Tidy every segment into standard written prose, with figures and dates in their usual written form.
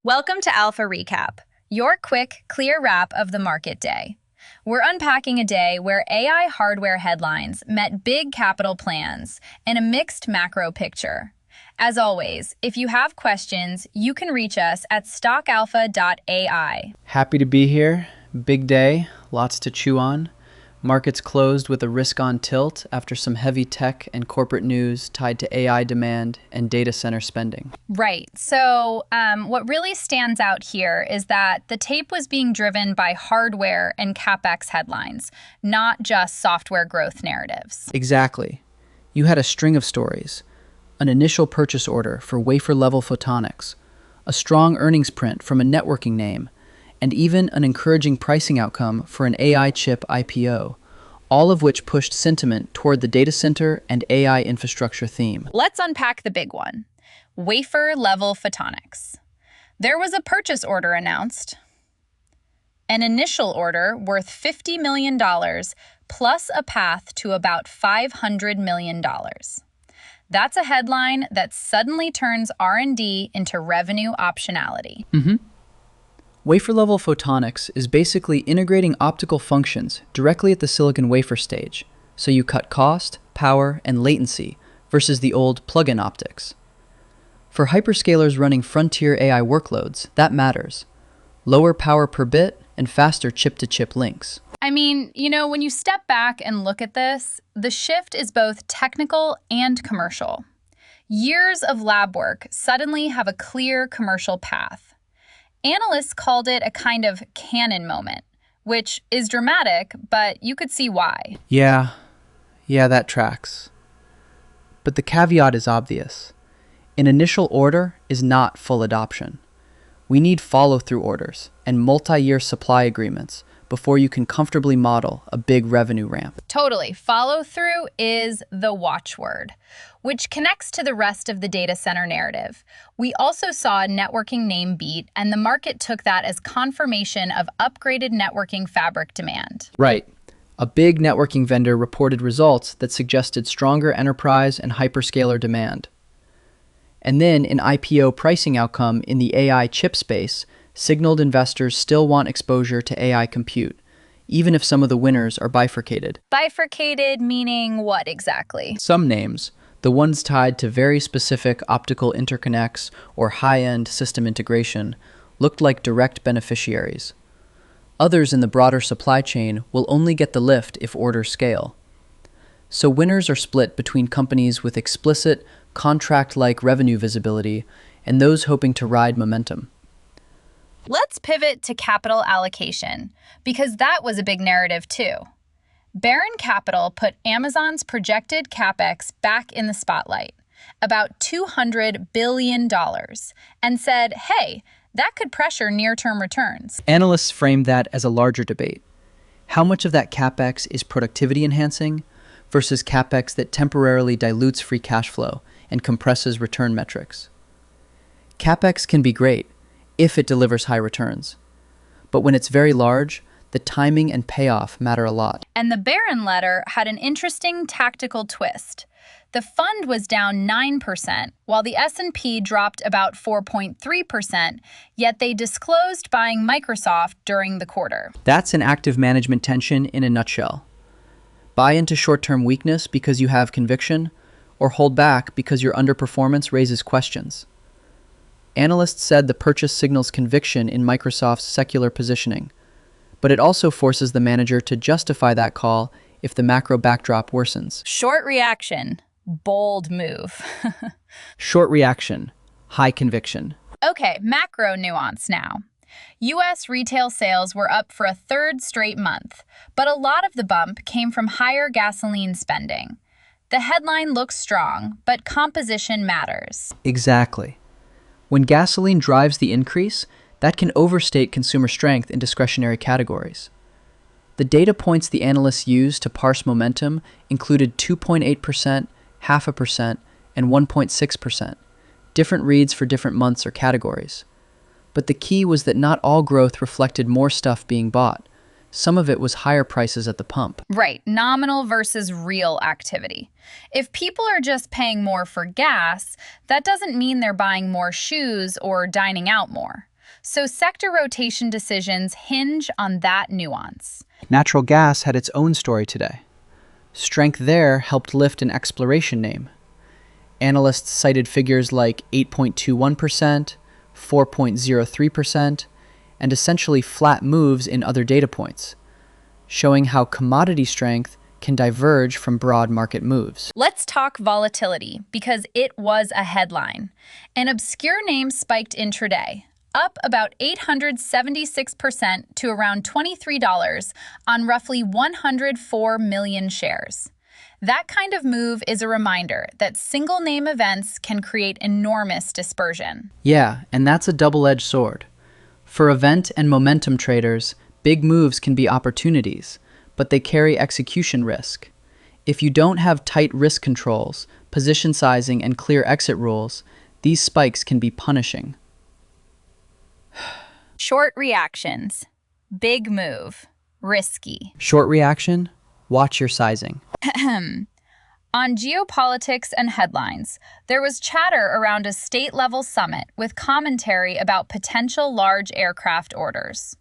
Welcome to Alpha Recap, your quick, clear wrap of the market day. We're unpacking a day where AI hardware headlines met big capital plans and a mixed macro picture. As always, if you have questions, you can reach us at stockalpha.ai. Happy to be here. Big day, lots to chew on. Markets closed with a risk-on tilt after some heavy tech and corporate news tied to AI demand and data center spending. Right. So what really stands out here is that the tape was being driven by hardware and Capex headlines, not just software growth narratives. Exactly. You had a string of stories. An initial purchase order for wafer-level photonics, a strong earnings print from a networking name, and even an encouraging pricing outcome for an AI chip IPO, all of which pushed sentiment toward the data center and AI infrastructure theme. Let's unpack the big one, wafer-level photonics. There was a purchase order announced, an initial order worth $50 million plus a path to about $500 million. That's a headline that suddenly turns R&D into revenue optionality. Wafer-level photonics is basically integrating optical functions directly at the silicon wafer stage, so you cut cost, power, and latency versus the old plug-in optics. For hyperscalers running frontier AI workloads, that matters. Lower power per bit and faster chip-to-chip links. I mean, when you step back and look at this, the shift is both technical and commercial. Years of lab work suddenly have a clear commercial path. Analysts called it a kind of canon moment, which is dramatic, but you could see why. Yeah, that tracks. But the caveat is obvious. An initial order is not full adoption. We need follow-through orders and multi-year supply agreements before you can comfortably model a big revenue ramp. Totally. Follow-through is the watchword, which connects to the rest of the data center narrative. We also saw a networking name beat, and the market took that as confirmation of upgraded networking fabric demand. Right. A big networking vendor reported results that suggested stronger enterprise and hyperscaler demand. And then an IPO pricing outcome in the AI chip space signaled investors still want exposure to AI compute, even if some of the winners are bifurcated. Bifurcated meaning what exactly? Some names, the ones tied to very specific optical interconnects or high-end system integration, looked like direct beneficiaries. Others in the broader supply chain will only get the lift if orders scale. So winners are split between companies with explicit, contract-like revenue visibility and those hoping to ride momentum. Let's pivot to capital allocation, because that was a big narrative too. Baron Capital put Amazon's projected Capex back in the spotlight, about $200 billion, and said, hey, that could pressure near-term returns. Analysts framed that as a larger debate. How much of that Capex is productivity enhancing versus Capex that temporarily dilutes free cash flow and compresses return metrics? Capex can be great if it delivers high returns. But when it's very large, the timing and payoff matter a lot. And the Barron letter had an interesting tactical twist. The fund was down 9%, while the S&P dropped about 4.3%, yet they disclosed buying Microsoft during the quarter. That's an active management tension in a nutshell. Buy into short-term weakness because you have conviction, or hold back because your underperformance raises questions. Analysts said the purchase signals conviction in Microsoft's secular positioning, but it also forces the manager to justify that call if the macro backdrop worsens. Short reaction, bold move. Short reaction, high conviction. Okay, macro nuance now. U.S. retail sales were up for a third straight month, but a lot of the bump came from higher gasoline spending. The headline looks strong, but composition matters. Exactly. When gasoline drives the increase, that can overstate consumer strength in discretionary categories. The data points the analysts used to parse momentum included 2.8%, 0.5%, and 1.6%, different reads for different months or categories. But the key was that not all growth reflected more stuff being bought. Some of it was higher prices at the pump. Right, nominal versus real activity. If people are just paying more for gas, that doesn't mean they're buying more shoes or dining out more. So sector rotation decisions hinge on that nuance. Natural gas had its own story today. Strength there helped lift an exploration name. Analysts cited figures like 8.21%, 4.03%, and essentially flat moves in other data points, showing how commodity strength can diverge from broad market moves. Let's talk volatility, because it was a headline. An obscure name spiked intraday, up about 876% to around $23 on roughly 104 million shares. That kind of move is a reminder that single name events can create enormous dispersion. Yeah, and that's a double-edged sword. For event and momentum traders, big moves can be opportunities, but they carry execution risk. If you don't have tight risk controls, position sizing, and clear exit rules, these spikes can be punishing. Short reactions. Big move. Risky. Short reaction, watch your sizing. On geopolitics and headlines, there was chatter around a state-level summit with commentary about potential large aircraft orders.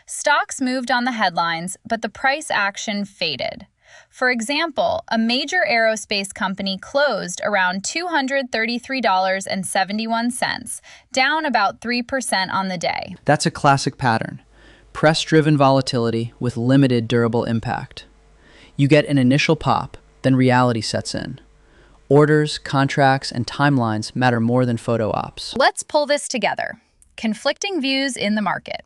Stocks moved on the headlines, but the price action faded. For example, a major aerospace company closed around $233.71, down about 3% on the day. That's a classic pattern. Press-driven volatility with limited durable impact. You get an initial pop, then reality sets in. Orders, contracts, and timelines matter more than photo ops. Let's pull this together. Conflicting views in the market.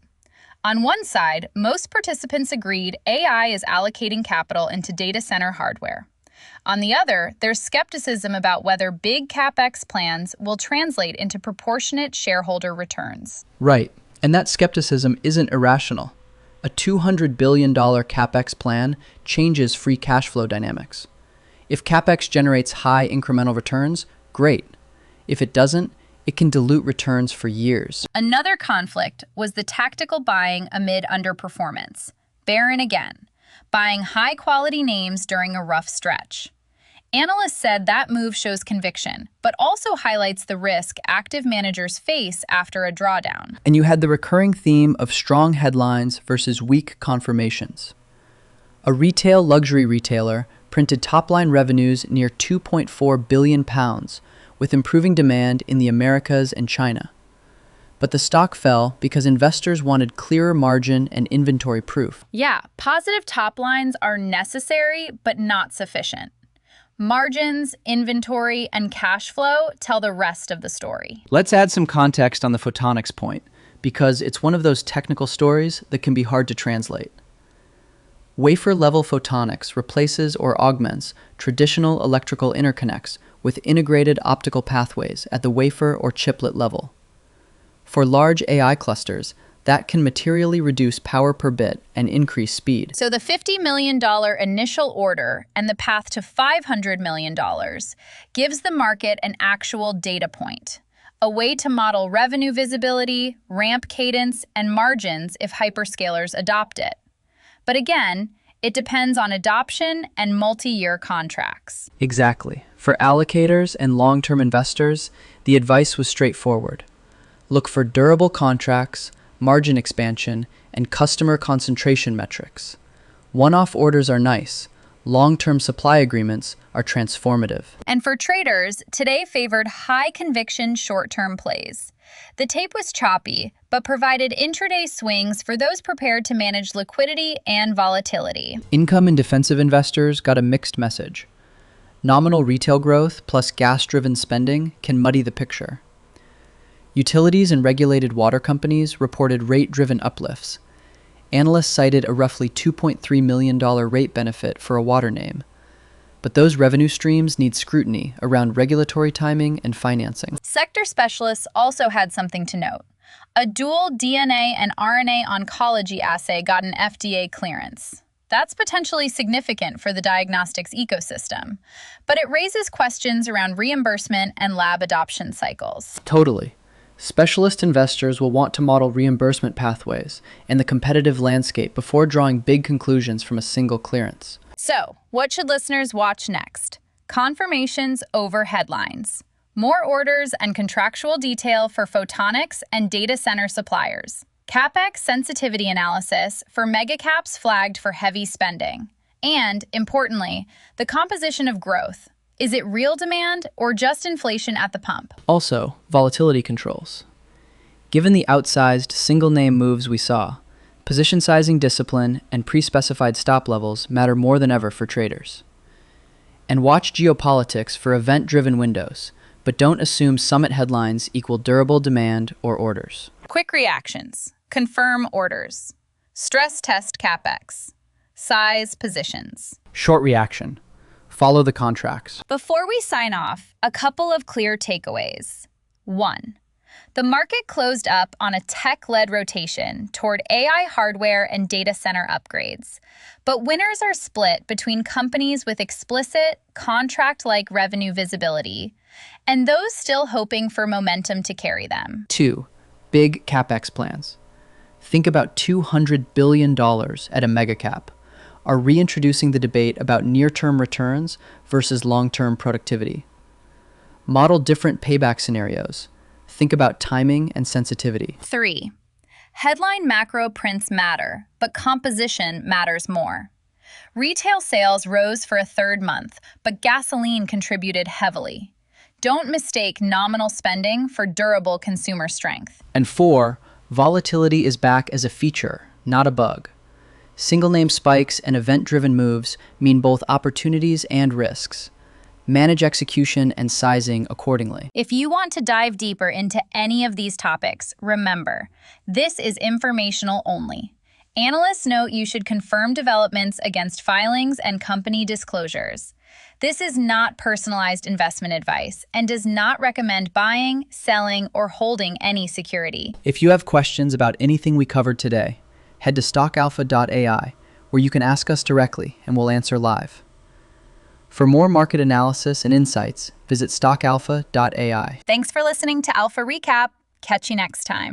On one side, most participants agreed AI is allocating capital into data center hardware. On the other, there's skepticism about whether big Capex plans will translate into proportionate shareholder returns. Right, and that skepticism isn't irrational. A $200 billion Capex plan changes free cash flow dynamics. If Capex generates high incremental returns, great. If it doesn't, it can dilute returns for years. Another conflict was the tactical buying amid underperformance. Barron again, buying high-quality names during a rough stretch. Analysts said that move shows conviction, but also highlights the risk active managers face after a drawdown. And you had the recurring theme of strong headlines versus weak confirmations. A retail luxury retailer printed top-line revenues near £2.4 billion, with improving demand in the Americas and China. But the stock fell because investors wanted clearer margin and inventory proof. Yeah, positive top lines are necessary, but not sufficient. Margins, inventory, and cash flow tell the rest of the story. Let's add some context on the photonics point, because it's one of those technical stories that can be hard to translate. Wafer-level photonics replaces or augments traditional electrical interconnects with integrated optical pathways at the wafer or chiplet level. For large AI clusters, that can materially reduce power per bit and increase speed. So the $50 million initial order and the path to $500 million gives the market an actual data point, a way to model revenue visibility, ramp cadence, and margins if hyperscalers adopt it. But again, it depends on adoption and multi-year contracts. Exactly. For allocators and long-term investors, the advice was straightforward. Look for durable contracts, margin expansion, and customer concentration metrics. One-off orders are nice. Long-term supply agreements are transformative. And for traders, today favored high-conviction short-term plays. The tape was choppy, but provided intraday swings for those prepared to manage liquidity and volatility. Income and defensive investors got a mixed message. Nominal retail growth plus gas-driven spending can muddy the picture. Utilities and regulated water companies reported rate-driven uplifts. Analysts cited a roughly $2.3 million rate benefit for a water name. But those revenue streams need scrutiny around regulatory timing and financing. Sector specialists also had something to note. A dual DNA and RNA oncology assay got an FDA clearance. That's potentially significant for the diagnostics ecosystem, but it raises questions around reimbursement and lab adoption cycles. Totally. Specialist investors will want to model reimbursement pathways and the competitive landscape before drawing big conclusions from a single clearance. So, what should listeners watch next? Confirmations over headlines. More orders and contractual detail for photonics and data center suppliers. Capex sensitivity analysis for megacaps flagged for heavy spending. And, importantly, the composition of growth. Is it real demand or just inflation at the pump? Also, volatility controls. Given the outsized single-name moves we saw, position sizing discipline and pre-specified stop levels matter more than ever for traders. And watch geopolitics for event-driven windows, but don't assume summit headlines equal durable demand or orders. Quick reactions. Confirm orders. Stress test Capex. Size positions. Short reaction. Follow the contracts. Before we sign off, a couple of clear takeaways. 1. The market closed up on a tech-led rotation toward AI hardware and data center upgrades. But winners are split between companies with explicit, contract-like revenue visibility and those still hoping for momentum to carry them. 2. Big Capex plans. Think about $200 billion at a megacap. Are reintroducing the debate about near-term returns versus long-term productivity. Model different payback scenarios. Think about timing and sensitivity. 3. Headline macro prints matter, but composition matters more. Retail sales rose for a third month, but gasoline contributed heavily. Don't mistake nominal spending for durable consumer strength. And 4. Volatility is back as a feature, not a bug. Single-name spikes and event-driven moves mean both opportunities and risks. Manage execution and sizing accordingly. If you want to dive deeper into any of these topics, remember, this is informational only. Analysts note you should confirm developments against filings and company disclosures. This is not personalized investment advice and does not recommend buying, selling, or holding any security. If you have questions about anything we covered today, head to stockalpha.ai, where you can ask us directly and we'll answer live. For more market analysis and insights, visit stockalpha.ai. Thanks for listening to Alpha Recap. Catch you next time.